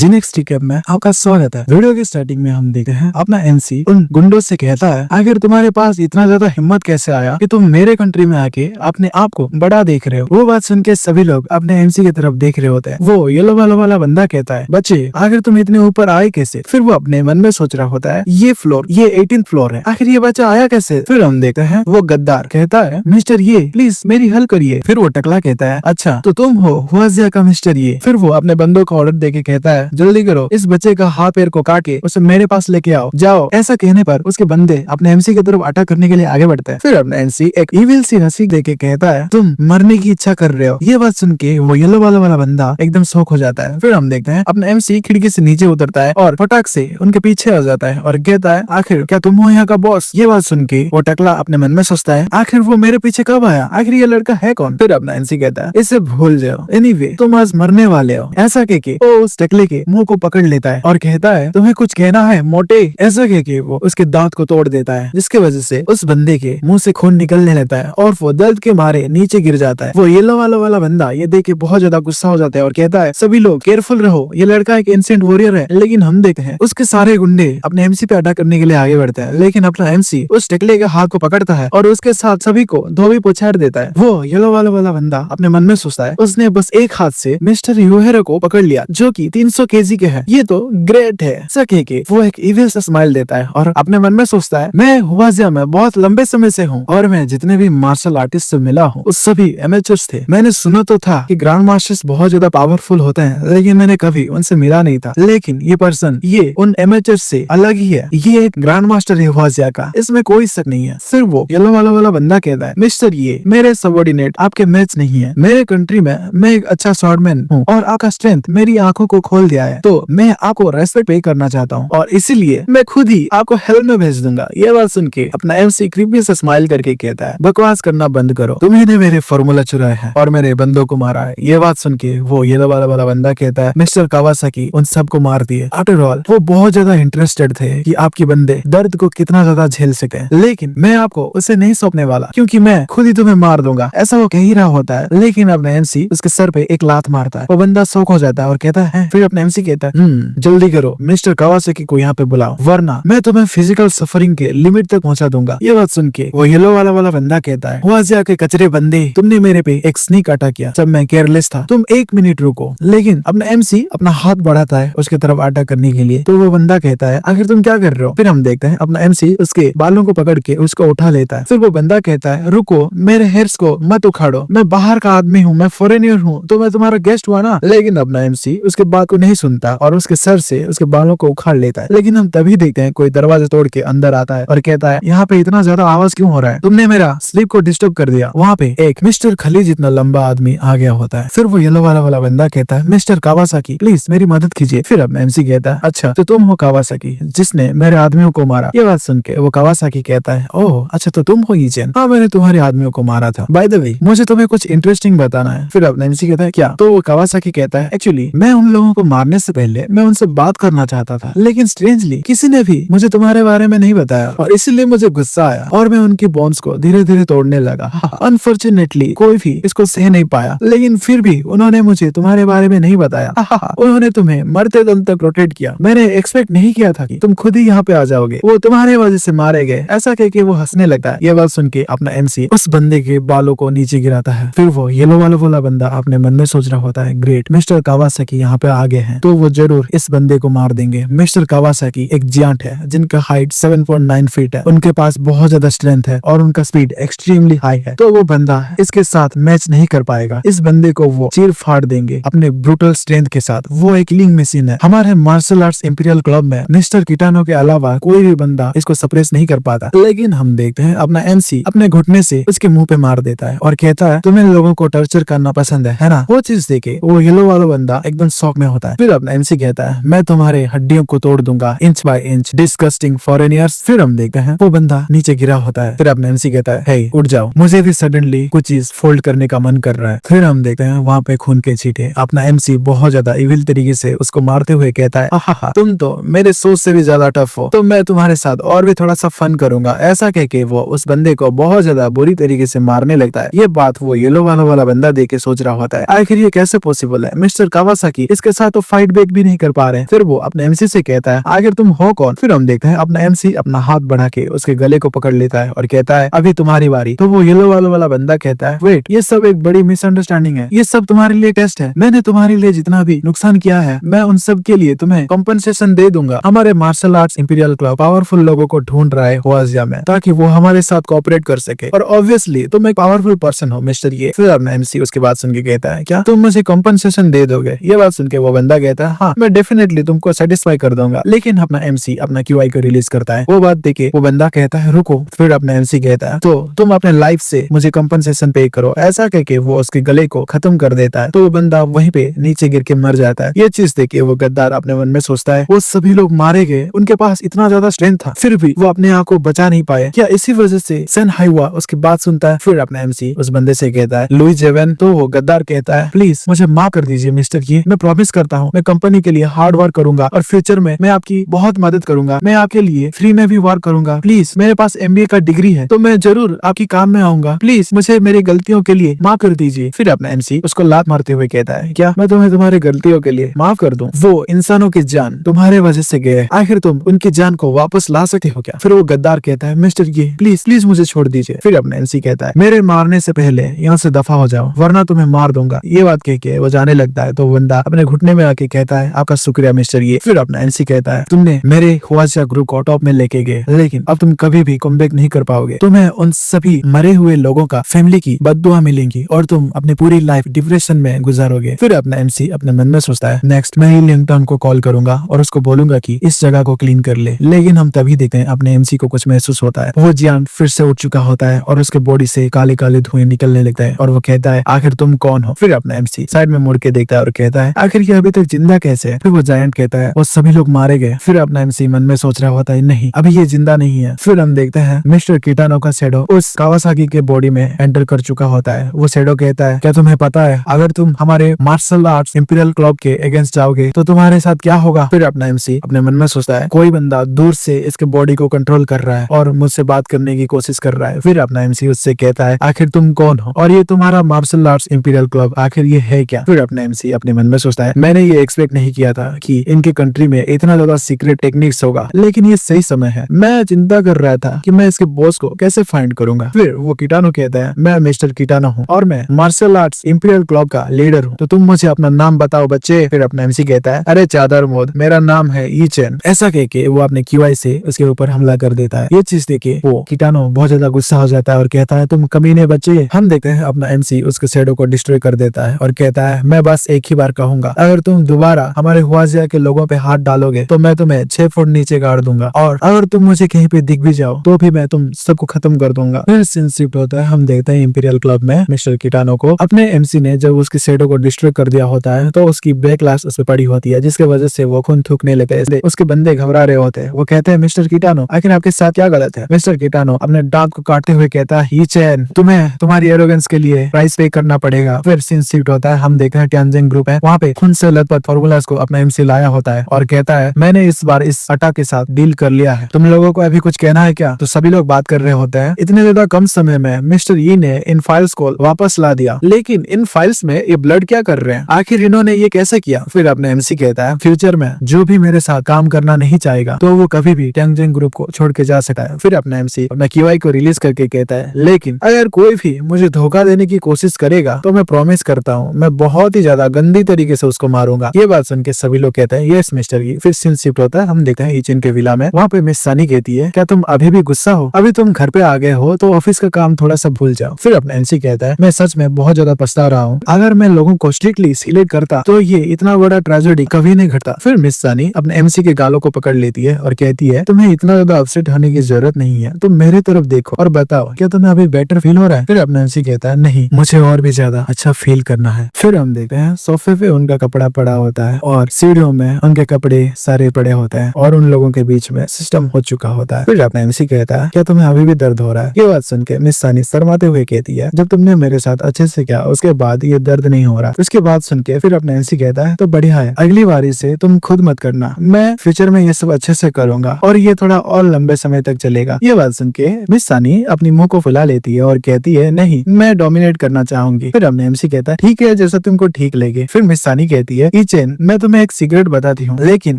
जिनेक्स टीकैप में आपका स्वागत है। वीडियो की स्टार्टिंग में हम देखते हैं अपना एमसी उन गुंडों से कहता है, आखिर तुम्हारे पास इतना ज्यादा हिम्मत कैसे आया कि तुम मेरे कंट्री में आके अपने आप को बड़ा देख रहे हो। वो बात सुन के सभी लोग अपने एमसी की तरफ देख रहे होते हैं। वो येलो वाला बंदा कहता है, बच्चे आखिर तुम इतने ऊपर आए कैसे? फिर वो अपने मन में सोच रहा होता है, ये 18th फ्लोर है, आखिर ये बच्चा आया कैसे? फिर हम देखते हैं वो गद्दार कहता है, मिस्टर ये प्लीज मेरी हेल्प करिए। फिर वो टकला कहता है, अच्छा तो तुम हो हुआजिया का मिस्टर ये। फिर वो अपने बंदों को ऑर्डर देके कहता है, जल्दी करो, इस बच्चे का हाथ पैर को काट के उसे मेरे पास लेके आओ, जाओ। ऐसा कहने पर उसके बंदे अपने एमसी की तरफ अटैक करने के लिए आगे बढ़ते हैं। फिर अपना एमसी एक इविल सी हंसी देके कहता है, तुम मरने की इच्छा कर रहे हो। ये बात सुन के वो येलो वाला बंदा एकदम शौक हो जाता है। फिर हम देखते हैं अपना एमसी खिड़की से नीचे उतरता है और फटाक से उनके पीछे आ जाता है और कहता है, आखिर क्या तुम हो यहाँ का बॉस? ये बात सुन के वो टकला अपने मन में सोचता है, आखिर वो मेरे पीछे कब आया? आखिर ये लड़का है कौन? फिर अपना एमसी कहता है, इसे भूल जाओ, एनीवे तुम आज मरने वाले हो। ऐसा कह के वो उस टकले के मुंह को पकड़ लेता है और कहता है, तुम्हें कुछ कहना है मोटे? ऐसा कह के वो उसके दांत को तोड़ देता है, जिसके वजह से उस बंदे के मुंह से खून निकलने लगता है और वो दर्द के मारे नीचे गिर जाता है। वो येलो वाला बंदा ये देख के बहुत ज्यादा गुस्सा हो जाता है और कहता है, सभी लोग केयरफुल रहो, ये लड़का एक एंशिएंट वॉरियर है। लेकिन हम देखते हैं उसके सारे गुंडे अपने एमसी पे अटैक करने के लिए आगे बढ़ते हैं, लेकिन अपना एमसी उस टकले के हाथ को पकड़ता है और उसके साथ सभी को धोबी पुछाड़ देता है। वो येलो वाला बंदा अपने मन में सोचता है, उसने बस एक हाथ से मिस्टर यूहेरो को पकड़ लिया जो कि 300 केजी के है, ये तो ग्रेट है। सके के वो एक इविल सा स्माइल देता है और अपने मन में सोचता है, मैं हुआजिया में बहुत लंबे समय से हूँ और मैं जितने भी मार्शल आर्टिस्ट से मिला हूँ उस सभी एमेचर्स थे। मैंने सुना तो था कि ग्रैंड मास्टर्स बहुत ज्यादा पावरफुल होते हैं, लेकिन मैंने कभी उनसे मिला नहीं था। लेकिन ये पर्सन ये उन एमेचर्स से अलग ही है, ये एक ग्रैंड मास्टर है हुआजिया का, इसमें कोई शक नहीं है। फिर वो येलो वाला बंदा कहता है, मिस्टर ये मेरे सबऑर्डिनेट आपके मैच नहीं है। मेरे कंट्री में मैं एक अच्छा स्वॉर्डमैन हूँ और आपका स्ट्रेंथ मेरी आंखों को खोल दिया है, तो मैं आपको रेस्पेक्ट पे करना चाहता हूँ और इसीलिए मैं खुद ही आपको हेल्प में भेज दूंगा। ये बात सुन के अपना एमसी क्रीपी से स्माइल करके कहता है, बकवास करना बंद करो, तुम्ही ने मेरे फॉर्मूला चुराया है और मेरे बंदों को मारा है। ये बात सुन के वो येलो वाला बंदा कहता है, मिस्टर कावासाकी उन सबको मार दिए। आफ्टर ऑल वो बहुत ज्यादा इंटरेस्टेड थे कि आपके बंदे दर्द को कितना ज्यादा झेल सके, लेकिन मैं आपको उसे नहीं सौंपने वाला क्योंकि मैं खुद ही तुम्हें मार दूंगा। ऐसा वो कह ही रहा होता है, लेकिन अपना एमसी उसके सर पे एक लात मारता है। वो बंदा शौक हो जाता है और कहता है, फिर अपना एमसी कहता है, जल्दी करो, मिस्टर कावासाकी को यहाँ पे बुलाओ, वरना मैं तुम्हें फिजिकल सफरिंग के लिमिट तक पहुंचा दूंगा। ये बात सुन के वो येलो वाला बंदा कहता है, हुआजिया के कचरे बंदे, तुमने मेरे पे एक स्नीक अटैक किया जब मैं केयरलेस था, तुम 1 मिनट रुको। लेकिन अपना एमसी अपना हाथ बढ़ाता है उसके तरफ अटैक करने के लिए, तो वो बंदा कहता है, आखिर तुम क्या कर रहे हो? फिर हम देखते हैं अपना एमसी उसके बालों को पकड़ के उसको उठा लेता है। फिर वो बंदा कहता है, रुको, मेरे हेयर्स को मत उखाड़ो, मैं बाहर का आदमी हूँ, मैं फॉरेनर हूँ, तो मैं तुम्हारा गेस्ट हुआ ना। लेकिन अपना एमसी उसके बात को नहीं सुनता और उसके सर से उसके बालों को उखाड़ लेता है। लेकिन हम तभी देखते हैं कोई दरवाजा तोड़ के अंदर आता है और कहता है, यहाँ पे इतना ज्यादा आवाज क्यों हो रहा है? तुमने मेरा स्लीप को डिस्टर्ब कर दिया। वहाँ पे एक मिस्टर खली जितना लंबा आदमी आ गया होता है। फिर वो येलो वाला बंदा कहता है, मिस्टर कावासाकी प्लीज मेरी मदद कीजिए। फिर अब एमसी कहता है, अच्छा तो तुम हो कावासाकी जिसने मेरे आदमियों को मारा? ये बात सुन के वो कावासाकी कहता है, ओह अच्छा तो तुम हो ईचेन? हाँ मैंने तुम्हारे आदमियों को मारा था। बाय द वे मुझे तुम्हें कुछ इंटरेस्टिंग बताना है। फिर अब एमसी कहता है, क्या? तो वो कावासाकी कहता है, एक्चुअली मैं उन लोगों को मारने से पहले मैं उनसे बात करना चाहता था, लेकिन स्ट्रेंजली किसी ने भी मुझे तुम्हारे बारे में नहीं बताया और इसीलिए मुझे गुस्सा आया और मैं उनकी बोन्स को धीरे धीरे तोड़ने लगा। अनफॉर्चुनेटली कोई भी इसको सह नहीं पाया, लेकिन फिर भी उन्होंने मुझे तुम्हारे बारे में नहीं बताया। उन्होंने तुम्हें मरते दम तक रोटेट किया। मैंने एक्सपेक्ट नहीं किया था कि तुम खुद ही यहाँ पे आ जाओगे। वो तुम्हारे वजह से मारे गए। ऐसा कह के वो हंसने लगता है। ये बात सुन के अपना एमसी उस बंदे के बालों को नीचे गिराता है। फिर वो येलो वाला बंदा अपने मन में सोच रहा होता है, ग्रेट, मिस्टर कावासाकी यहाँ पे आ गए हैं तो वो जरूर इस बंदे को मार देंगे। मिस्टर कावासाकी एक जियांट है जिनका हाइट 7.9 फीट है, उनके पास बहुत ज्यादा स्ट्रेंथ है और उनका स्पीड एक्सट्रीमली हाई है, तो वो बंदा इसके साथ मैच नहीं कर पाएगा। इस बंदे को वो चीर फाड़ देंगे अपने ब्रूटल स्ट्रेंथ के साथ। वो एक किलिंग मशीन है। हमारे मार्शल आर्ट्स इंपीरियल क्लब में मिस्टर किटानो के अलावा कोई भी बंदा इसको सप्रेस नहीं कर पाता। लेकिन हम देखते हैं अपना एमसी अपने घुटने से उसके मुंह पे मार देता है और कहता है, तुम्हें लोगों को टॉर्चर करना पसंद है ना? वो चीज देखे वो येलो वाला बंदा एकदम शॉक में होता है। फिर अपना एमसी कहता है, मैं तुम्हारे हड्डियों को तोड़ दूंगा इंच बाय इंच, डिस्गस्टिंग फॉरेनियर्स। फिर हम देखते हैं वो बंदा नीचे गिरा होता है। फिर अपना एमसी कहता है, हे उठ जाओ, मुझे भी सडनली कुछ चीज फोल्ड करने का मन कर रहा है। फिर हम देखते हैं वहाँ पे खून के छींटे। अपना एमसी बहुत ज्यादा इविल तरीके से उसको मारते हुए कहता है, आहा तुम तो मेरे सोच से भी ज्यादा टफ हो, तो मैं तुम्हारे साथ और भी थोड़ा सा फन करूंगा। ऐसा कह के वो उस बंदे को बहुत ज्यादा बुरी तरीके से मारने लगता है। ये बात वो येलो वाला बंदा देख के सोच रहा होता है, आखिर ये कैसे पॉसिबल है? मिस्टर कावासाकी इसके साथ तो फाइट बैक भी नहीं कर पा रहे। फिर वो अपने एमसी से कहता है आखिर तुम हो कौन। फिर हम देखते हैं अपना एमसी अपना हाथ बढ़ा के उसके गले को पकड़ लेता है और कहता है अभी तुम्हारी बारी। तो वो येलो वाला बंदा कहता है वेट, ये सब एक बड़ी मिसअंडरस्टैंडिंग है, ये सब तुम्हारे लिए टेस्ट है। मैंने तुम्हारे लिए जितना भी नुकसान किया है मैं उन सब के लिए तुम्हें कॉम्पनसेशन दे दूंगा। हमारे martial arts imperial club powerful लोगों को ढूंढ रहा है हुआजिया में ताकि वो हमारे साथ कोऑपरेट कर सके और ऑब्वियसली तुम एक पावरफुल पर्सन हो मिस्टर ये। फिर अपना एमसी उसकी बात सुन के कहता है क्या तुम मुझे कॉम्पनसेशन दे दोगे। ये बात सुन के वो बंदा कहता है हाँ मैं डेफिनेटली तुमको सेटिस्फाई कर दूंगा। लेकिन अपना एमसी अपना क्यूआई को रिलीज करता है। वो बात देखे वो बंदा कहता है रुको। फिर अपना एमसी कहता है तो तुम अपने लाइफ से मुझे कॉम्पनसेशन पे करो। ऐसा कह के वो उसके गले को खत्म कर देता है। तो वो बंदा वहीं पे नीचे गिर के मर जाता है। ये चीज देख के वो गद्दार अपने मन में सोचता है वो सभी लोग मारे गए, उनके पास इतना ज्यादा स्ट्रेंथ था फिर भी वो अपने आप को बचा नहीं पाए, क्या इसी वजह से सन हाइवा उसकी बात सुनता है। फिर अपना एमसी उस बंदे से कहता है लुई जेवन। तो वो गद्दार कहता है प्लीज मुझे माफ कर दीजिए मिस्टर ये, मैं प्रॉमिस करता हूँ मैं कंपनी के लिए हार्ड वर्क करूंगा और फ्यूचर में मैं आपकी बहुत मदद करूंगा। मैं आपके लिए फ्री में भी वर्क करूंगा। प्लीज मेरे पास एमबीए का डिग्री है तो मैं जरूर आपकी काम में आऊंगा। प्लीज मुझे मेरी गलतियों के लिए माफ कर दीजिए। फिर अपना एमसी उसको लात मारते हुए कहता है क्या मैं तुम्हें तुम्हारी गलतियों के लिए माफ कर दूं? वो इंसानों की जान तुम्हारे वजह से गए, आखिर तुम उनकी जान को वापस ला सकते हो क्या? फिर वो गद्दार कहता है मिस्टर ये प्लीज प्लीज मुझे छोड़ दीजिए। फिर अपना एमसी कहता है मेरे मारने से पहले यहाँ से दफा हो जाओ वरना तुम्हें मार दूंगा। ये बात कह के वो जाने लगता है। तो बंदा अपने घुटने में आके कहता है आपका शुक्रिया मिस्टर ये। फिर अपना एमसी कहता है तुमने मेरे ख्वाजा ग्रुप को टॉप में लेके गए लेकिन अब तुम कभी भी कमबैक नहीं कर पाओगे। तुम्हें उन सभी मरे हुए लोगों का फैमिली की बद्दुआ मिलेंगी और तुम अपनी पूरी लाइफ डिप्रेशन में गुजारोगे। फिर अपना एमसी अपने मन में सोचता है नेक्स्ट मैं ही लिंगटन को कॉल करूंगा और उसको बोलूंगा कि इस जगह को क्लीन कर ले। लेकिन हम तभी देखते हैं अपने एमसी को कुछ महसूस होता है। वो जियान फिर से उठ चुका होता है और उसके बॉडी से काले काले धुएं निकलने लगता है और वो कहता है आखिर तुम कौन हो। फिर अपना एमसी साइड में मुड़ के देखता है और कहता है आखिर ये अभी तक जिंदा कैसे है। फिर वो जायंट कहता है वो सभी लोग मारे गए। फिर अपना एमसी मन में सोच रहा होता है नहीं अभी ये जिंदा नहीं है। फिर हम देखते हैं मिस्टर किटानो का शैडो उस कावासाकी के बॉडी में एंटर कर चुका होता है। वो शैडो कहता है क्या तुम्हें पता है अगर तुम हमारे मार्शल आर्ट्स इंपीरियल क्लब के अगेंस्ट जाओगे तो तुम्हारे साथ क्या होगा। फिर अपना एमसी अपने मन में सोचता है कोई बंदा दूर से इसके बॉडी को कंट्रोल कर रहा है और मुझसे बात करने की कोशिश कर रहा है। फिर अपना एमसी उससे कहता है आखिर तुम कौन हो और ये तुम्हारा मार्शल आर्ट्स इंपीरियल क्लब आखिर ये है क्या। फिर अपना एमसी अपने मन में सोचता है मैंने ये एक्सपेक्ट नहीं किया था कि इनके कंट्री में इतना ज्यादा सीक्रेट टेक्निक्स होगा लेकिन ये सही समय है। मैं चिंता कर रहा था कि मैं इसके बॉस को कैसे फाइंड करूंगा। फिर वो किटानो कहता है मैं मिस्टर किटानो हूँ और मैं मार्शल आर्ट्स इंपीरियल क्लब का लीडर हूँ तो तुम मुझे अपना नाम बताओ बच्चे। फिर अपना एमसी कहता है अरे चादर मोद मेरा नाम है ई चैन। ऐसा कह के वो अपने क्यूआई से उसके ऊपर हमला कर देता है। ये चीज देखे वो किटानो बहुत ज्यादा गुस्सा हो जाता है और कहता है तुम कमीने बच्चे। हम देखते हैं अपना एमसी उसके शैडो को डिस्ट्रॉय कर देता है और कहता है मैं बस एक ही बार कहूंगा अगर तुम दोबारा हमारे हुआजिया के लोगों पे हाथ डालोगे तो मैं तुम्हें 6 फुट नीचे गाड़ दूंगा और अगर तुम मुझे कहीं पे दिख भी जाओ तो भी मैं तुम सबको खत्म कर दूंगा। फिर सीन शिफ्ट होता है। हम देखते हैं इंपीरियल क्लब में मिस्टर किटानो को अपने एमसी ने जब उसके शैडो को डिस्ट्रॉय कर दिया होता है तो उसकी ब्लैक ग्लास उस पे पड़ी होती है जिसके वजह से वो खून थूकने लगते हैं। उसके बंदे घबरा रहे होते हैं। वो कहते हैं मिस्टर किटानो आखिर आपके साथ क्या गलत है। मिस्टर किटानो अपने दांत को काटते हुए कहता है ही चैन तुम्हें तुम्हारी एरोगेंस के लिए प्राइस पे करना पड़ेगा। फिर सीन शिफ्ट होता है। हम देखते हैं टियानजिंग ग्रुप है वहाँ पे खून से लथपथ फॉर्मूलाज को अपना एमसी लाया होता है और कहता है मैंने इस बार इस अटा के साथ डील कर लिया है, तुम लोगों को अभी कुछ कहना है क्या। तो सभी लोग बात कर रहे होते हैं। इतने ज्यादा कम समय में मिस्टर यी ने इन फाइल्स को वापस ला दिया लेकिन इन फाइल्स में ये ब्लड क्या कर रहे हैं, आखिर इन्होंने ये कैसे किया। फिर अपने एमसी कहता है फ्यूचर में जो भी मेरे साथ काम करना नहीं चाहेगा तो वो कभी भी टियानजिंग ग्रुप को छोड़ के जा सकता है। फिर अपना एमसी अपना क्यूआई को रिलीज करके कहता है लेकिन अगर कोई भी मुझे धोखा देने की कोशिश करेगा तो मैं प्रॉमिस करता हूँ मैं बहुत ही ज्यादा गंदी तरीके से उसको मारूंगा। ये बात सुन के सभी लोग कहते हैं यस मिस्टर यी। फिर सीन शिफ्ट होता है। हम देखते हैं ईचिन के विला में वहाँ पे मिस सनी कहती है क्या तुम अभी भी गुस्सा हो, अभी तुम घर पे आ गए हो तो ऑफिस का काम थोड़ा सा भूल जाओ। फिर अपना एमसी कहता है मैं सच में बहुत ज्यादा पछता रहा हूँ, अगर मैं लोगों को स्ट्रिक्टली सिलेक्ट करता तो ये इतना बड़ा ट्रेजेडी कभी नहीं घटता। फिर मिस सनी अपने एमसी के गालों को पकड़ लेती है और कहती है तुम्हें इतना ज्यादा अपसेट होने की जरूरत नहीं है, तुम मेरे तरफ देखो और बताओ क्या तुम्हें अभी बेटर फील हो रहा है। फिर अपना एमसी कहता है नहीं मुझे और भी ज्यादा अच्छा फील करना है। फिर हम देखते हैं सोफे पे उनका कपड़ा पड़ा होता है और सीढ़ियों में उनके कपड़े सारे पड़े होते हैं और उन लोगों के बीच में सिस्टम हो चुका होता है। फिर अपना एमसी कहता है क्या तुम्हें अभी भी दर्द हो रहा है। ये बात सुन के मिस सानी शर्माते हुए कहती है जब तुमने मेरे साथ अच्छे से किया उसके बाद ये दर्द नहीं हो रहा। उसके बाद सुन के फिर अपना एमसी कहता है तो बढ़िया है, अगली बारी से तुम खुद मत करना, मैं फ्यूचर में ये सब अच्छे से करूंगा और ये थोड़ा और लंबे समय तक चलेगा। ये बात सुन के मिस सानी अपनी मुंह को फुला लेती है और कहती है नहीं मैं डोमिनेट करना चाहूंगी। फिर अपने एमसी कहता है ठीक है जैसा तुमको ठीक लगे। फिर मिस सानी कहती है ईचेन, मैं तुम्हें एक सीक्रेट बताती हूँ, लेकिन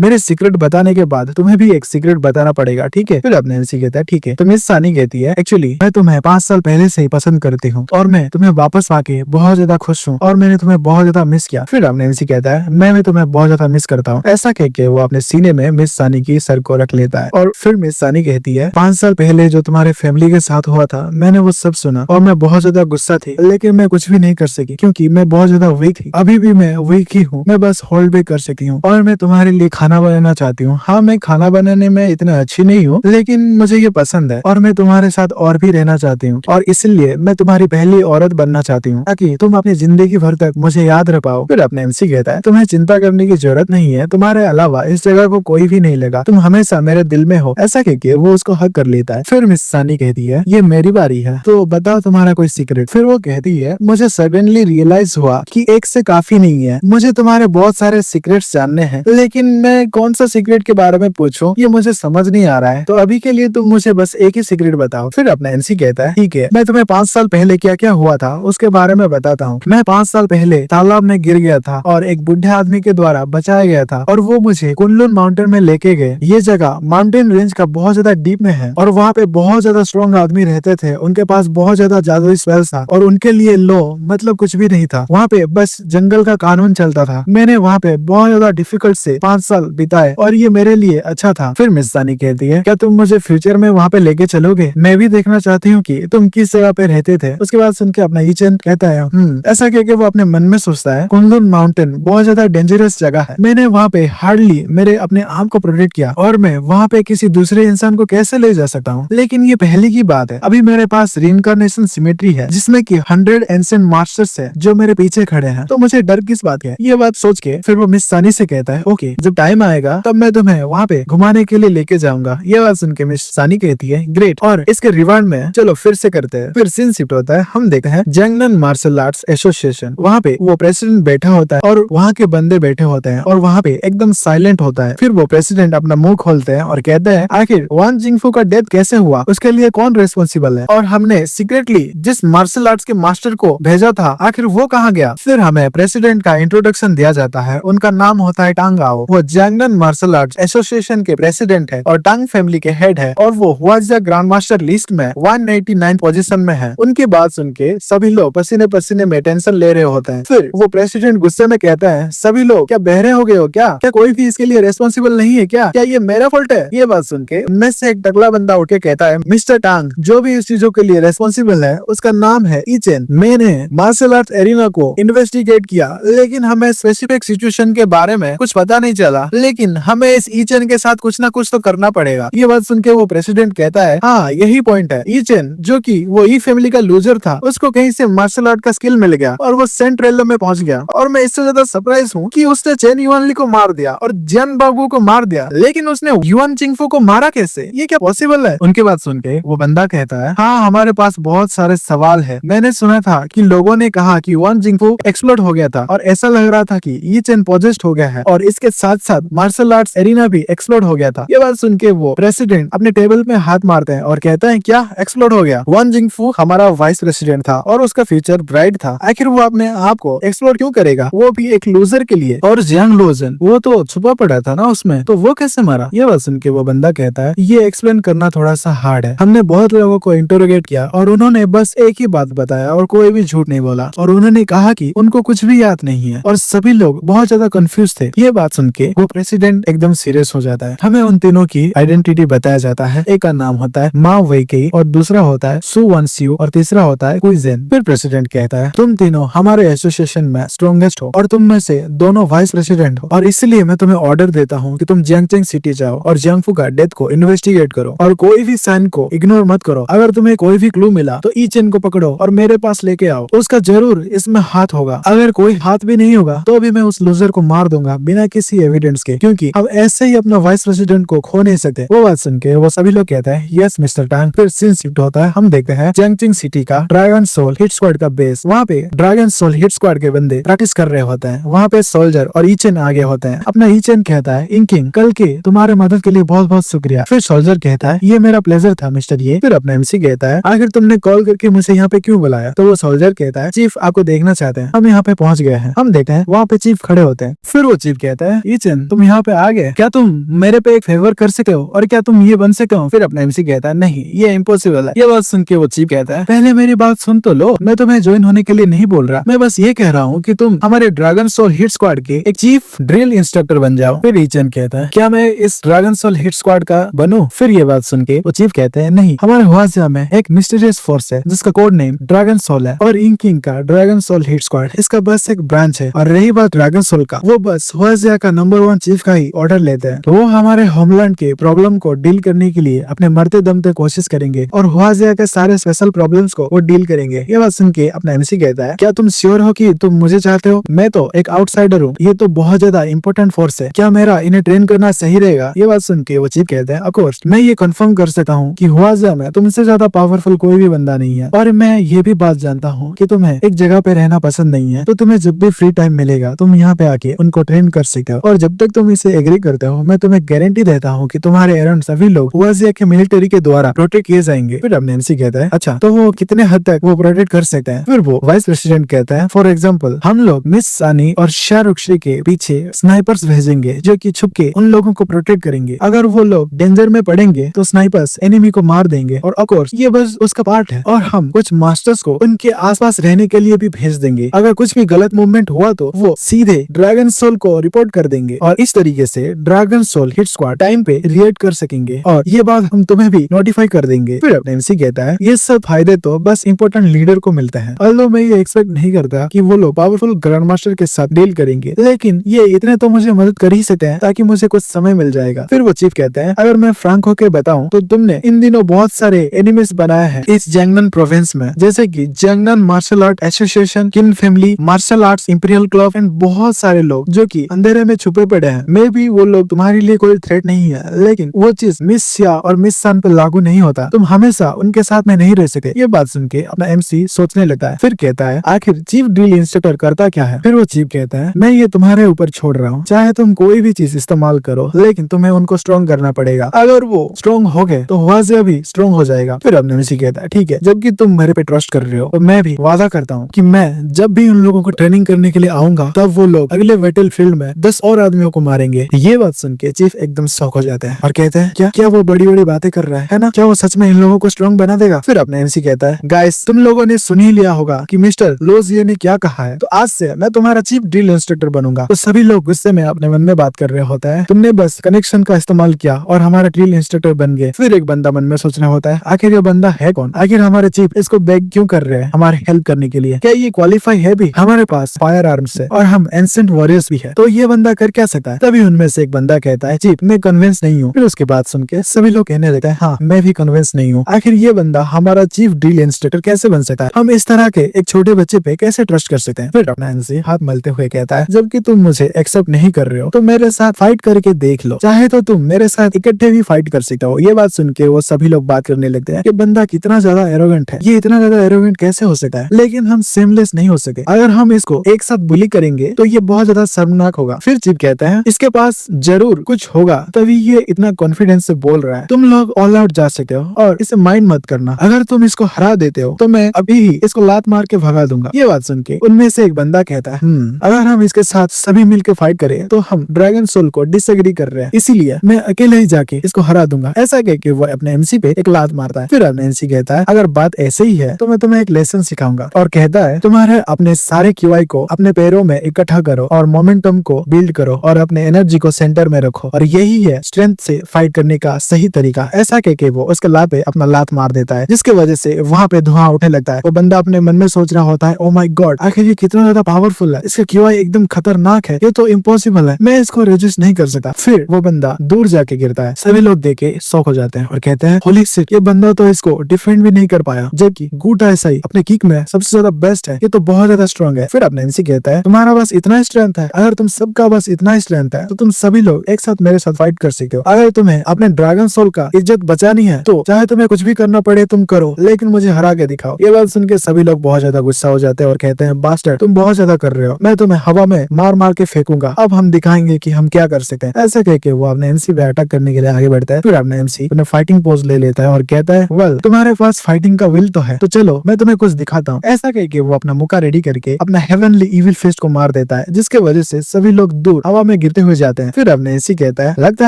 मेरे सीक्रेट बताने के बाद तुम्हें भी एक सीक्रेट बताना पड़ेगा, ठीक है? फिर अपने एनसी कहता है ठीक है। तो मिस सानी कहती है एक्चुअली मैं तुम्हें 5 साल पहले से ही पसंद करती हूँ और मैं तुम्हें वापस आके बहुत ज्यादा खुश हूँ और मैंने तुम्हें बहुत ज्यादा मिस किया। फिर अपने एनसी कहता है मैं भी तुम्हें बहुत ज्यादा मिस करता हूँ। ऐसा कह के वो अपने सीने में मिस सानी की सर को रख लेता है और फिर मिस सानी कहती है 5 साल पहले जो तुम्हारे फैमिली के साथ हुआ था मैंने वो सब सुना और मैं बहुत ज्यादा गुस्सा थी, लेकिन मैं कुछ भी नहीं कर सकी क्योंकि मैं बहुत ज्यादा वीक थी। अभी भी मैं वीक ही हूँ, मैं बस होल्ड भी कर सकी हूँ और मैं तुम्हारे लिए खाना बनाना चाहती हूँ। हाँ, मैं खाना बनाने में इतना अच्छी नहीं हूँ, लेकिन मुझे ये पसंद है और मैं तुम्हारे साथ और भी रहना चाहती हूँ और इसलिए मैं तुम्हारी पहली औरत बनना चाहती हूँ ताकि तुम अपनी जिंदगी भर तक मुझे याद रख पाओ। फिर अपने एमसी कहता है तुम्हें चिंता करने की जरूरत नहीं है, तुम्हारे अलावा इस जगह को कोई भी नहीं लगा, तुम हमेशा मेरे दिल में हो। ऐसा कहके वो उसको हक कर लेता है। फिर मिस सानी कहती है ये मेरी बारी है, तो बताओ तुम्हारा कोई सीक्रेट। फिर वो कहती है मुझे सडनली रियलाइज हुआ कि एक से काफी नहीं है, मुझे तुम्हारे बहुत सारे सीक्रेट्स जानने हैं, लेकिन मैं कौन सा सीक्रेट के बारे में पूछूं ये मुझे समझ नहीं आ रहा है, तो अभी के लिए तुम मुझे बस एक ही सीक्रेट बताओ। फिर अपना एनसी कहता है ठीक है, मैं तुम्हें 5 साल पहले क्या क्या हुआ था उसके बारे में बताता हूँ। मैं 5 साल पहले तालाब में गिर गया था और एक बुढ़े आदमी के द्वारा बचाया गया था और वो मुझे कुनलुन माउंटेन में लेके गए। ये जगह माउंटेन रेंज का बहुत ज्यादा डीप में है और वहाँ पे बहुत ज्यादा स्ट्रॉन्ग आदमी रहते थे, उनके पास बहुत ज्यादा जादुई स्पेल्स था और उनके लिए लो मतलब कुछ भी नहीं था। वहाँ पे बस जंगल का कानून चलता था। मैंने वहाँ पे बहुत ज्यादा डिफिकल्ट से 5 साल बिताए और ये मेरे लिए अच्छा था। फिर मिस सानी कहती है क्या तुम मुझे फ्यूचर में वहाँ पे लेके चलोगे? मैं भी देखना चाहती हूँ कि तुम किस जगह पे रहते थे। उसके बाद सुन के अपना ईचेन कहता है ऐसा कह के वो अपने मन में सोचता है कुनलुन माउंटेन बहुत ज्यादा डेंजरस जगह है, मैंने वहाँ पे हार्डली मेरे अपने आप को प्रोटेक्ट किया और मैं वहाँ पे किसी दूसरे इंसान को कैसे ले जा सकता हूँ। लेकिन ये पहले की बात है, अभी मेरे पास रीइंकार्नेशन सिमेट्री है जिसमें कि 100 एंशिएंट मास्टर्स है जो मेरे पीछे खड़े हैं, तो मुझे डर किस बात का है। ये बात सोच के फिर वो मिस सानी से कहता है ओके, जब टाइम आएगा तब मैं तुम्हें वहाँ पे घुमाने के लिए लेके जाऊंगा। ये बात सुन के मिस सानी कहती है ग्रेट, और इसके रिवार्ड में चलो फिर से करते हैं। फिर सीन शिफ्ट होता है, हम देखते हैं जंगनन मार्शल आर्ट्स एसोसिएशन। वहाँ पे वो प्रेसिडेंट बैठा होता है और वहाँ के बंदे बैठे होते हैं और वहाँ पे एकदम साइलेंट होता है। फिर वो प्रेसिडेंट अपना मुंह खोलते हैं और कहते हैं आखिर वान जिंगफू का डेथ कैसे हुआ, उसके लिए कौन रेस्पॉन्सिबल है, और हमने सीक्रेटली जिस मार्शल आर्ट्स के मास्टर को भेजा था आखिर वो कहाँ गया। फिर हमें प्रेसिडेंट का इंट्रोडक्शन दिया जाता है, उनका नाम होता है टांग आओ। वो जंगनन मार्शल आर्ट्स एसोसिएशन के प्रेसिडेंट है और टांग फैमिली के हेड है और वो हुआजिया ग्रैंड मास्टर लिस्ट में 189 पोजीशन में है। उनकी बात सुन के सभी लोग पसीने पसीने में टेंशन ले रहे होते हैं। फिर वो प्रेसिडेंट गुस्से में कहता है सभी लोग क्या बहरे हो गए हो क्या कोई भी इसके लिए रेस्पॉन्सिबल नहीं है क्या ये मेरा फॉल्ट है। ये बात सुन के उनमें से एक टकला बंदा उठ के कहता है मिस्टर टांग, जो भी इस चीजों के लिए रेस्पॉन्सिबल है उसका नाम है ईचेन। मैंने मार्शल आर्ट एरिना को इन्वेस्टिगेट किया लेकिन हमें स्पेसिफिक सिचुएशन के बारे में कुछ पता नहीं चला, लेकिन हमें इस ईचेन के साथ कुछ ना कुछ तो करना पड़ेगा। ये बात सुन के वो प्रेसिडेंट कहता है हाँ यही पॉइंट है। ईचेन जो कि वो ई फैमिली का लूजर था, उसको कहीं से मार्शल आर्ट का स्किल मिल गया और वो सेंट रेलो में पहुंच गया, और मैं इससे ज्यादा सरप्राइज हूँ कि उसने चेन युआनली को मार दिया और जियान बागु को मार दिया, लेकिन उसने युआन चिंगफू को मारा कैसे, ये क्या पॉसिबल है। उनके बात सुन के वो बंदा कहता है हाँ हमारे पास बहुत सारे सवाल है। मैंने सुना था कि लोगों ने कहा कि युआन चिंगफू एक्सप्लोड हो गया था और ऐसा लग रहा था कि ये चेन पॉजेस्ट हो गया है और इसके साथ साथ मार्शल आर्ट्स एरिना भी एक्सप्लोड हो गया था। ये बात सुन के वो प्रेसिडेंट अपने टेबल में हाथ मारते हैं और कहते हैं क्या एक्सप्लोड हो गया। युआन चिंगफू हमारा वाइस प्रेसिडेंट था और उसका फ्यूचर ब्राइट था, आखिर वो अपने आप को एक्सप्लोर क्यों करेगा, वो भी एक लूजर के लिए। और जियांग लोजन वो तो छुपा पड़ा था ना उसमें, तो वो कैसे मारा। ये बात सुन के वो बंदा कहता है ये एक्सप्लेन करना थोड़ा सा हार्ड है। हमने बहुत लोगों को इंटरोगेट किया और उन्होंने बस एक ही बात बताया और कोई भी झूठ नहीं बोला, और उन्होंने कहा कि उनको कुछ भी याद नहीं है और सभी लोग बहुत ज्यादा कंफ्यूज थे। ये बात सुन के वो प्रेसिडेंट एकदम सीरियस हो जाता है। हमें उन तीनों की आइडेंटिटी बताया जाता है, एक का नाम होता है मा वेइकेई और दूसरा होता है सु वन सिउ और तीसरा होता है कुइजेन। फिर प्रेसिडेंट कहता है तुम तीनों हमारे एसोसिएशन में स्ट्रॉन्गेस्ट हो और तुम में से दोनों वाइस प्रेसिडेंट हो, और इसलिए मैं तुम्हें ऑर्डर देता हूँ कि तुम जियांगचेंग सिटी जाओ और जियांगफू का डेथ को इन्वेस्टिगेट करो और कोई भी साइन को इग्नोर मत करो। अगर तुम्हें कोई भी क्लू मिला तो ईचेन को पकड़ो और मेरे पास लेके आओ, उसका जरूर इसमें हाथ होगा। अगर कोई हाथ भी नहीं होगा तो भी मैं उस लूजर को मार दूंगा बिना किसी एविडेंस के, क्योंकि अब ऐसे ही अपना वाइस प्रेसिडेंट को खो नहीं सकते। वो बात सुन के वो सभी लोग कहते हैं यस मिस्टर टांग। फिर सीन शिफ्ट होता है, हम देखते हैं जियांगचेंग सिटी का ड्रैगन सोल हिट स्क्वाड का बेस। वहाँ पे ड्रैगन सोल हिट स्क्वाड के बंदे प्रैक्टिस कर रहे होते हैं। वहाँ पे सोल्जर और ईचेन आगे होते हैं। अपना ईचेन कहता है इंकिंग कल के तुम्हारे मदद के लिए बहुत बहुत शुक्रिया। फिर सोल्जर कहता है ये मेरा प्लेजर था मिस्टर ये। फिर अपना एमसी कहता है आखिर तुमने कॉल करके मुझे यहाँ पे क्यों बुलाया। तो वो सोल्जर कहता है चीफ आपको देखना चाहते हैं, हम यहाँ पे पहुँच गए हैं। हम देखते हैं वहाँ पे पे चीफ खड़े होते हैं। फिर वो चीफ कहता है ईचन तुम यहाँ पे आ गए, क्या तुम मेरे पे एक फेवर कर सकते हो और क्या तुम ये बन सकते हो? फिर अपना एमसी कहता है नहीं ये इम्पॉसिबल है। ये बात सुन के वो चीफ कहता है पहले मेरी बात सुन तो लो, मैं तुम्हें ज्वाइन होने के लिए नहीं बोल रहा, मैं बस ये कह रहा हूँ कि तुम हमारे ड्रैगन सोल हिट स्क्वाड के एक चीफ ड्रिल इंस्ट्रक्टर बन जाओ। फिर ईचन कहता है क्या मैं इस ड्रैगन सोल हिट स्क्वाड का बनूं? फिर ये बात सुन के वो चीफ कहते हैं नहीं, हमारे हुआजिया में एक मिस्टीरियस फोर्स है जिसका कोड नेम ड्रैगन सोल है और इंकिंग का ड्रैगन सोल हिट स्क्वाड इसका बस एक ब्रांच है। और रही बात ड्रैगन सोल का, वो बस हुआजिया का नंबर 1 चीफ का ही ऑर्डर लेते हैं। वो हमारे होमलैंड के प्रॉब्लम को डील करने के लिए अपने मरते दम तक कोशिश करेंगे और हुआजिया के सारे स्पेशल प्रॉब्लम्स को वो डील करेंगे। ये बात सुन के अपना एमसी कहता है क्या तुम श्योर हो कि तुम मुझे चाहते हो? मैं तो एक आउटसाइडर हूँ, ये तो बहुत ज्यादा इंपॉर्टेंट फोर्स है, क्या मेरा इन्हें ट्रेन करना सही रहेगा? ये बात सुन के वो चीफ कहते हैं ऑफ कोर्स मैं ये कंफर्म कर सकता हूँ कि हुआजिया में तुमसे ज्यादा पावरफुल कोई भी बंदा नहीं है और मैं ये भी बात जानता हूँ कि तुम्हें एक जगह पे रहना पसंद नहीं है, तो तुम्हें जब भी फ्री टाइम मिलेगा तुम यहाँ पे आके उनको ट्रेन कर सकते हो और जब तक तुम इसे एग्री करते हो मैं तुम्हें गारंटी देता हूँ कि तुम्हारे अराउंड सभी लोग हुआजिया के मिलिट्री के द्वारा प्रोटेक्ट किए जाएंगे। फिर अपने एमसी कहता है अच्छा तो वो कितने हद तक वो प्रोटेक्ट कर सकते हैं? फिर वो वाइस प्रेसिडेंट कहता है फॉर एग्जाम्पल हम लोग मिस सानी और शाहरुखी के पीछे स्नाइपर्स भेजेंगे जो कि छुप के उन लोगों को प्रोटेक्ट करेंगे, अगर वो लोग डेंजर में पड़ेंगे तो स्नाइपर्स एनिमी को मार देंगे और ऑफ कोर्स ये बस उसका पार्ट है और हम कुछ मास्टर्स को उनके आसपास रहने के लिए भी भेज देंगे, अगर कुछ भी गलत मूवमेंट हुआ तो वो सीधे ड्रैगन सोल को रिपोर्ट कर देंगे और इस तरीके से dragon soul hit squad time पे रिएक्ट कर सकेंगे और ये बात हम तुम्हें भी नोटिफाई कर देंगे। फिर अपने एमसी कहता है ये सब फायदे तो बस इंपॉर्टेंट लीडर को मिलते हैं, ऑल्दो मैं ये एक्सपेक्ट नहीं करता कि वो लोग पावरफुल ग्रैंड मास्टर के साथ डील करेंगे, लेकिन ये इतने तो मुझे मदद कर ही सकते हैं ताकि मुझे कुछ समय मिल जाएगा। फिर वो चीफ कहते हैं अगर मैं फ्रैंक होके बताऊं तो तुमने इन दिनों बहुत सारे एनिमीज बनाए हैं इस जंगनन प्रोविंस में, जैसे कि Jiangnan martial art association, Qin family, martial arts imperial club and बहुत सारे लोग जो कि अंधेरे में छुपे पड़े हैं। मे बी वो लोग तुम्हारे लिए कोई थ्रेट नहीं है, लेकिन वो चीज मिस सिया और मिस सन पे लागू नहीं होता, तुम हमेशा उनके साथ में नहीं रह सके। ये बात सुन के अपना एमसी सोचने लगता है, फिर कहता है आखिर चीफ ड्रिल इंस्ट्रक्टर करता क्या है? फिर वो चीफ कहता है मैं ये तुम्हारे ऊपर छोड़ रहा हूँ, चाहे तुम कोई भी चीज इस्तेमाल करो लेकिन तुम्हें उनको स्ट्रॉन्ग करना पड़ेगा, अगर वो स्ट्रॉन्ग हो गए तो हुआजिया भी स्ट्रॉन्ग हो जाएगा। फिर अपने एमसी कहता है ठीक है, जबकि तुम मेरे पे ट्रस्ट कर रहे हो तो मैं भी वादा करता हूँ कि मैं जब भी उन लोगों को ट्रेनिंग करने के लिए आऊंगा तब वो लोग अगले बैटल फील्ड में 10 और आदमियों को मारेंगे। ये बात सुन के चीफ एकदम शॉक हो जाते हैं और कहते हैं क्या क्या वो बड़ी बड़ी बातें कर रहा है ना, क्या वो सच में इन लोगों को स्ट्रॉन्ग बना देगा? फिर अपने एमसी कहता है गाइस तुम लोगों ने सुन ही लिया होगा कि मिस्टर लोजियो ने क्या कहा है, तो आज से मैं तुम्हारा चीफ ड्रिल इंस्ट्रक्टर बनूंगा। तो सभी लोग गुस्से में अपने मन में बात कर रहे होता है तुमने बस कनेक्शन का इस्तेमाल किया और हमारा ड्रिल इंस्ट्रक्टर बन गए। फिर एक बंदा मन में सोचना होता है आखिर ये बंदा है कौन, आखिर हमारे चीफ इसको बेग क्यों कर रहे हैं हमारे हेल्प करने के लिए, क्या ये क्वालिफाई है भी? हमारे पास फायर आर्म्स है और हम एंसेंट वॉरियर्स भी है, तो ये बंदा कर क्या सकता है? तभी उनमें से एक बंदा कहता है चीफ मैं कन्विंस नहीं हूँ। फिर उसके बाद सुन के सभी लोग कहने लगते हैं हाँ मैं भी कन्विंस नहीं हूँ, आखिर ये बंदा हमारा चीफ ड्रिल इंस्ट्रक्टर कैसे बन सकता है, हम इस तरह के एक छोटे बच्चे पे कैसे ट्रस्ट कर सकते हैं? फिर अपना एमसी हाथ मलते हुए कहता है जबकि तुम मुझे एक्सेप्ट नहीं कर रहे हो तो मेरे साथ फाइट करके देख लो, चाहे तो तुम मेरे साथ इकट्ठे भी फाइट कर सकते हो। ये बात सुन के वो सभी लोग बात करने लगते हैं कि बंदा कितना ज्यादा एरोगेंट है, ये इतना ज्यादा एरोगेंट कैसे हो सकता है, लेकिन हम सेमलेस नहीं हो सके, अगर हम इसको एक साथ बुली करेंगे तो ये बहुत ज्यादा शर्मनाक होगा। फिर चीफ कहता है इसके पास जरूर कुछ होगा तभी ये इतना कॉन्फिडेंस से बोल रहा है, तुम लोग ऑल आउट जा सकते हो और इसे माइंड मत करना, अगर तुम इसको हरा देते हो तो मैं अभी ही इसको लात मार के भगा दूंगा। ये बात सुन के उनमें से एक बंदा कहता है अगर हम इसके साथ सभी मिलकर फाइट करें तो हम ड्रैगन सोल को डिसएग्री कर रहे हैं, इसीलिए मैं अकेले ही जाके इसको हरा दूंगा। ऐसा कह के वो अपने एमसी पे एक लात मारता है। फिर अपने एमसी कहता है अगर बात ऐसे ही है तो मैं तुम्हें एक लेसन सिखाऊंगा और कहता है तुम्हारे अपने सारे क्यूआई को अपने पैरों में इकट्ठा करो और मोमेंटम को बिल्ड करो और अपने एनर्जी को सेंटर में रखो और यही है स्ट्रेंथ से फाइट करने का सही तरीका। ऐसा कह के वो उसके लात पे अपना लात मार देता है जिसकी वजह से वहाँ पे धुआं उठने लगता है। वो बंदा अपने मन में सोच रहा होता है ओ माय गॉड आखिर ये कितना ज्यादा पावरफुल है, इसका क्यूआई एकदम खतरनाक है, ये तो इम्पॉसिबल है, मैं इसको रेजिस्ट नहीं कर सकता। फिर वो बंदा दूर जाके गिरता है, सभी लोग देखे शॉक हो जाते हैं और कहते हैं होली शिट ये बंदा तो इसको डिफेंड भी नहीं कर पाया, जबकि गुटा ऐसा ही अपने किक में सबसे ज्यादा बेस्ट है, ये तो बहुत ज्यादा स्ट्रॉन्ग है। फिर अपने एमसी कहता है तुम्हारा बस इतना स्ट्रेंथ है, अगर तुम सबका बस इतना स्ट्रेंथ है तो तुम सभी लोग एक साथ मेरे साथ फाइट कर सकते हो, अगर तुम्हें अपने ड्रैगन सोल का इज्जत बचानी है तो चाहे तुम्हें कुछ भी करना पड़े तुम करो, लेकिन मुझे हरा के दिखाओ। ये बात सुन के सभी लोग बहुत ज्यादा गुस्सा हो जाते हैं और कहते हैं बास्टर्ड तुम बहुत ज्यादा कर रहे हो, मैं तुम्हें हवा में मार मार के फेंकूंगा, अब हम दिखाएंगे कि हम क्या कर सकते हैं। ऐसे कह के वो अपने एमसी पे अटैक करने के लिए आगे बढ़ता है। फिर अपने एमसी अपने फाइटिंग पोज ले लेता है और कहता है वेल तुम्हारे पास फाइटिंग का विल तो है तो चलो मैं तुम्हें कुछ दिखाता हूँ। ऐसा कह के वो अपना मुक्का रेडी करके अपना हेवनली इविल फिस्ट को मार मार देता है, जिसके वजह से सभी लोग दूर हवा में गिरते हुए जाते हैं। फिर अब नैन्सी कहता है, लगता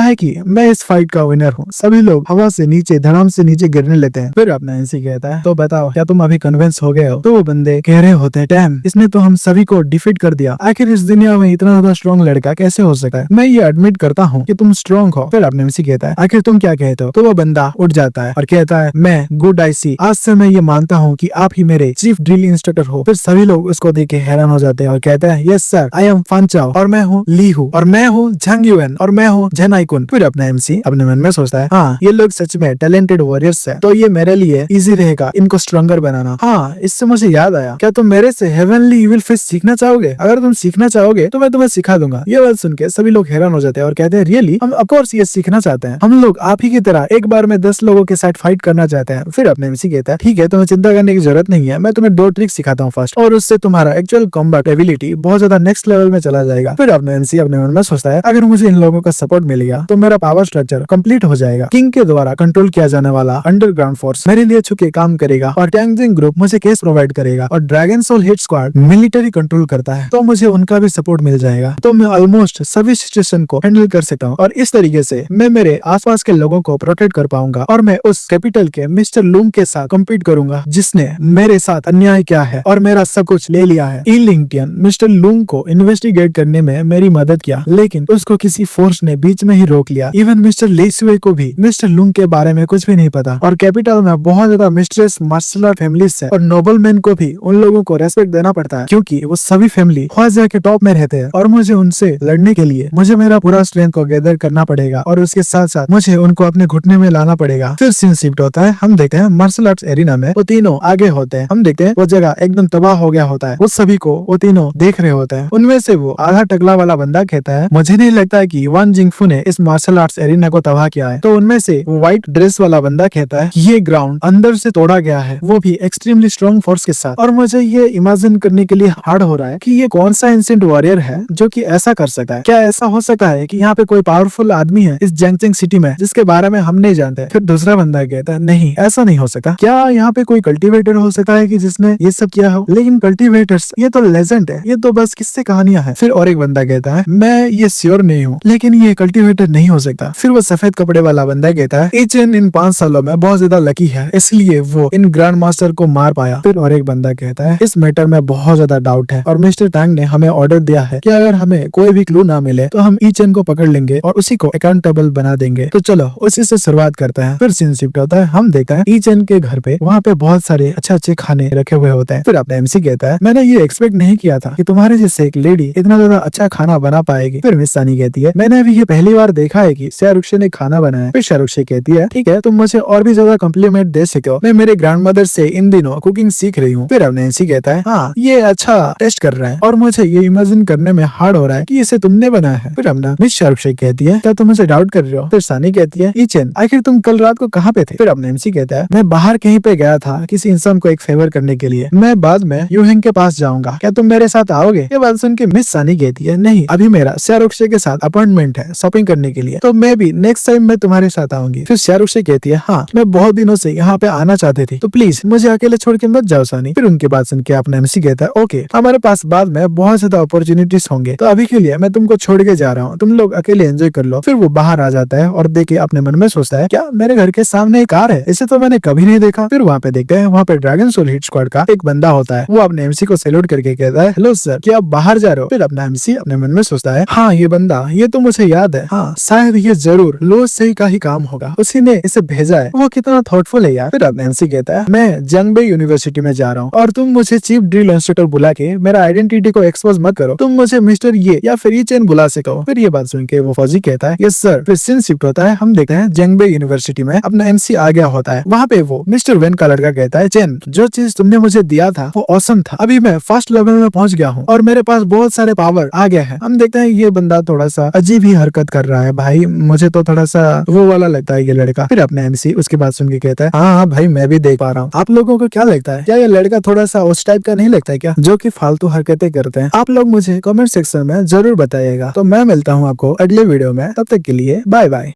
है कि मैं इस फाइट का विनर हूँ। सभी लोग हवा से नीचे धड़ाम से नीचे गिरने लेते हैं। फिर अब नैन्सी कहता है, तो बताओ क्या तुम अभी कन्विंस हो गए हो? तो वो बंदे कह रहे होते हैं, डैम, इसने तो हम सभी को डिफीट कर दिया। आखिर इस दुनिया में इतना ज्यादा स्ट्रॉन्ग लड़का कैसे हो सकता है? मैं ये एडमिट करता हूँ कि तुम स्ट्रॉन्ग हो। फिर अब नैन्सी कहता है, आखिर तुम क्या कहते हो? तो वो बंदा उठ जाता है और कहता है, मैं गुड आईसी, आज से मैं ये मानता हूँ कि आप ही मेरे चीफ ड्रिल इंस्ट्रक्टर हो। फिर सभी लोग उसको देख के हैरान हो जाते हैं और कहते हैं, यस सर, आई एम फान चाओ, और मैं हूँ ली हूँ, और मैं हूँ झंग युएन, और मैं हूँ झेन आइकुन। फिर अपना एमसी अपने मन में सोचता है, हाँ ये लोग सच में टैलेंटेड वॉरियर्स है, तो ये मेरे लिए इजी रहेगा इनको स्ट्रॉन्गर बनाना। हाँ, इससे मुझे याद आया, क्या तुम मेरे से हेवनली इविल फिस्ट सीखना चाहोगे? अगर तुम सीखना चाहोगे तो मैं तुम्हें सिखा दूंगा। ये बात सुन के सभी लोग हैरान हो जाते हैं और कहते हैं, रियली, हम ऑफ कोर्स ये सीखना चाहते हैं। हम लोग आप ही की तरह एक बार में 10 लोगों के साथ फाइट करना चाहते हैं। फिर अपने एमसी कहता है, ठीक है, तुम्हें चिंता करने की जरूरत नहीं है, मैं तुम्हें 2 ट्रिक सिखाता हूँ फर्स्ट, और उससे तुम्हारा एक्चुअल कॉम्बैट एबिलिटी बहुत ज्यादा नेक्स्ट लेवल में चला जाएगा। फिर अपने एमसी अपने मन में सोचता है, अगर मुझे इन लोगों का सपोर्ट मिल गया तो मेरा पावर स्ट्रक्चर कंप्लीट हो जाएगा। किंग के द्वारा कंट्रोल किया जाने वाला अंडरग्राउंड फोर्स मेरे लिए छुके काम करेगा, और टैंगजिंग ग्रुप मुझे केस प्रोवाइड करेगा, और dragon soul hit squad military control करता है, तो मुझे उनका भी सपोर्ट मिल जाएगा। तो मैं ऑलमोस्ट सभी सिचुएशन को हैंडल कर सकता हूँ, और इस तरीके से मैं मेरे आसपास के लोगों को प्रोटेक्ट कर पाऊंगा, और मैं उस कैपिटल के मिस्टर लूम के साथ कम्पीट करूंगा जिसने मेरे साथ अन्याय किया है और मेरा सब कुछ ले लिया है। इलिंगटियन मिस्टर लूम को इन्वेस्टिगेट करने में मेरी मदद किया, लेकिन उसको किसी फोर्स ने बीच में ही रोक लिया। इवन मिस्टर लेसुए को भी मिस्टर लूम के बारे में कुछ भी नहीं पता, और कैपिटल में बहुत ज्यादा मिस्ट्रेस मार्शल आर्ट फैमिलीज है, और नोबलमैन को भी उन लोगों को रेस्पेक्ट देना पड़ता है, क्योंकि वो सभी फैमिली ख्वाजा के टॉप में रहते हैं, और मुझे उनसे लड़ने के लिए मुझे मेरा पूरा स्ट्रेंथ को गैदर करना पड़ेगा, और उसके साथ साथ मुझे उनको अपने घुटने में लाना पड़ेगा। फिर सीन शिफ्ट होता है, हम देखते हैं मार्शल आर्ट्स एरिना में वो तीनों आगे होते हैं। हम देखते हैं वो जगह एकदम तबाह हो गया होता है, वो सभी को वो तीनों देख रहे होते हैं। उनमें से वो आधा टकला वाला बंदा कहता है, मुझे नहीं लगता कि वान जिंगफू ने इस मार्शल आर्ट्स एरिना को तबाह किया है। तो उनमें से वो व्हाइट ड्रेस वाला बंदा कहता है, ये ग्राउंड अंदर से तोड़ा गया है, वो भी एक्सट्रीमली स्ट्रॉन्ग फोर्स के साथ, और मुझे ये इमेजिन करने के लिए हार्ड हो रहा है कि ये कौन सा एंशिएंट वॉरियर है जो कि ऐसा कर सकता है। क्या ऐसा हो सकता है कि यहाँ पे कोई पावरफुल आदमी है इस जैंगजिंग सिटी में जिसके बारे में हम नहीं जानते? फिर दूसरा बंदा कहता है, नहीं ऐसा नहीं हो सकता। क्या यहाँ पे कोई कल्टीवेटर हो सकता है कि जिसने ये सब किया हो? लेकिन कल्टीवेटर्स ये तो लेजेंड है, ये तो बस किस्से कहानियां हैं। फिर और एक बंदा कहता है, मैं ये श्योर नहीं हूँ, लेकिन ये कल्टीवेटर नहीं हो सकता। फिर वो सफेद कपड़े वाला बंदा कहता है, एचएन इन 5 सालों में बहुत ज्यादा लकी है, इसलिए वो इन ग्रैंड मास्टर को मार पाया। फिर और एक बंदा कहता है, इस मैटर में बहुत ज्यादा डाउट है, और मिस्टर टैंग ने हमें ऑर्डर दिया है कि अगर हमें कोई भी क्लू ना मिले तो हम ईचेन को पकड़ लेंगे और उसी को अकाउंटेबल बना देंगे। तो चलो उसी से शुरुआत करते हैं। फिर सीन शिफ्ट होता है, हम देखते हैं ईचेन के घर पे, वहाँ पे बहुत सारे अच्छे खाने रखे हुए होते हैं। फिर अपना एमसी कहता है, मैंने ये एक्सपेक्ट नहीं किया था कि तुम्हारे जैसे एक लेडी इतना ज्यादा अच्छा खाना बना पाएगी। फिर मिस सानी कहती है, मैंने अभी ये पहली बार देखा है कि शाहरुख ने खाना बनाया। फिर शाहरुख कहती है, ठीक है, तुम मुझे और भी ज्यादा कॉम्प्लीमेंट दे सको, मैं मेरे ग्रैंड मदर से इन दिनों कुकिंग सीख रही हूँ। फिर अब नैन्सी कहता है, हाँ ये अच्छा टेस्ट कर रहा है, और मुझे ये इमेजिन करने में हार्ड हो रहा है कि इसे तुमने बनाया है। फिर अब मिस शाहरुख कहती है, क्या तुम मुझे डाउट कर रहे हो? फिर सानी कहती है, ईचेन आखिर तुम कल रात को कहाँ पे थे? फिर अब नैन्सी कहता है, मैं बाहर कहीं पे गया था किसी इंसान को एक फेवर करने के लिए, मैं बाद में यूहेंग के पास जाऊंगा, क्या तुम मेरे साथ आओगे? ये बात सुन के मिस सानी कहती है, नहीं अभी मेरा शाहरुख के साथ अपॉइंटमेंट है शॉपिंग करने के लिए, तो मैं भी नेक्स्ट टाइम मैं तुम्हारे साथ आऊंगी। फिर शाहरुख कहती है, हाँ मैं बहुत दिनों से यहाँ पे आना चाहती थी, तो प्लीज मुझे अकेले छोड़ के मत जाओ सानी। फिर उनकी बात सुन के अपना एमसी कहता है, ओके हमारे पास बाद में बहुत ज्यादा अपॉर्चुनिटीज होंगे, तो अभी के लिए मैं तुमको छोड़ के जा रहा हूँ, तुम लोग अकेले एंजॉय कर लो। फिर वो बाहर आ जाता है और देखे अपने मन में सोचता है, क्या मेरे घर के सामने एक कार है? इसे तो मैंने कभी नहीं देखा। फिर वहाँ पे देखते हैं, वहाँ पे ड्रैगन सोल हिट स्क्वाड का एक बंदा होता है, वो अपने एमसी को सैल्यूट करके कहता है, हेलो सर, क्या आप बाहर जा रहे हो? फिर अपना एमसी अपने मन में सोचता है, हाँ ये बंदा, ये तो मुझे याद है, हाँ शायद ये जरूर लोस से का ही काम होगा, उसी ने इसे भेजा है, वो कितना थॉटफुल है यार। फिर अपना एमसी कहता है, मैं जंगबे यूनिवर्सिटी में जा रहा हूँ, और तुम मुझे चीफ ड्रिल इंस्ट्रक्टर बुला के मेरा आइडेंटिटी को एक्सपोज मत करो, तुम मुझे मिस्टर ये या फिर ईचेन बुला सको। फिर ये बात सुन के वो फौजी कहता है, यस सर। फिर सीन शिफ्ट होता है, हम देखते हैं जंगबे यूनिवर्सिटी में अपना एमसी आ गया होता है, वहाँ पे वो मिस्टर वेन का लड़का कहता है, चेन जो चीज तुमने मुझे दिया था वो ऑसम था, अभी मैं फर्स्ट लेवल में पहुंच गया हूँ और मेरे पास बहुत सारे पावर आ गया है। हम देखते हैं ये बंदा थोड़ा सा अजीब ही हरकत कर रहा है, भाई मुझे तो थोड़ा सा वो वाला लगता है ये लड़का। फिर अपने एमसी उसके बाद सुन के कहता है, हाँ भाई मैं भी देख पा रहा हूँ। आप लोगों को क्या लगता है, क्या ये लड़का थोड़ा सा उस टाइप का नहीं लगता है क्या, जो कि फालतू हरकतें करते हैं? आप लोग मुझे कमेंट सेक्शन में जरूर बताइएगा। तो मैं मिलता हूँ आपको अगले वीडियो में, तब तक के लिए बाय बाय।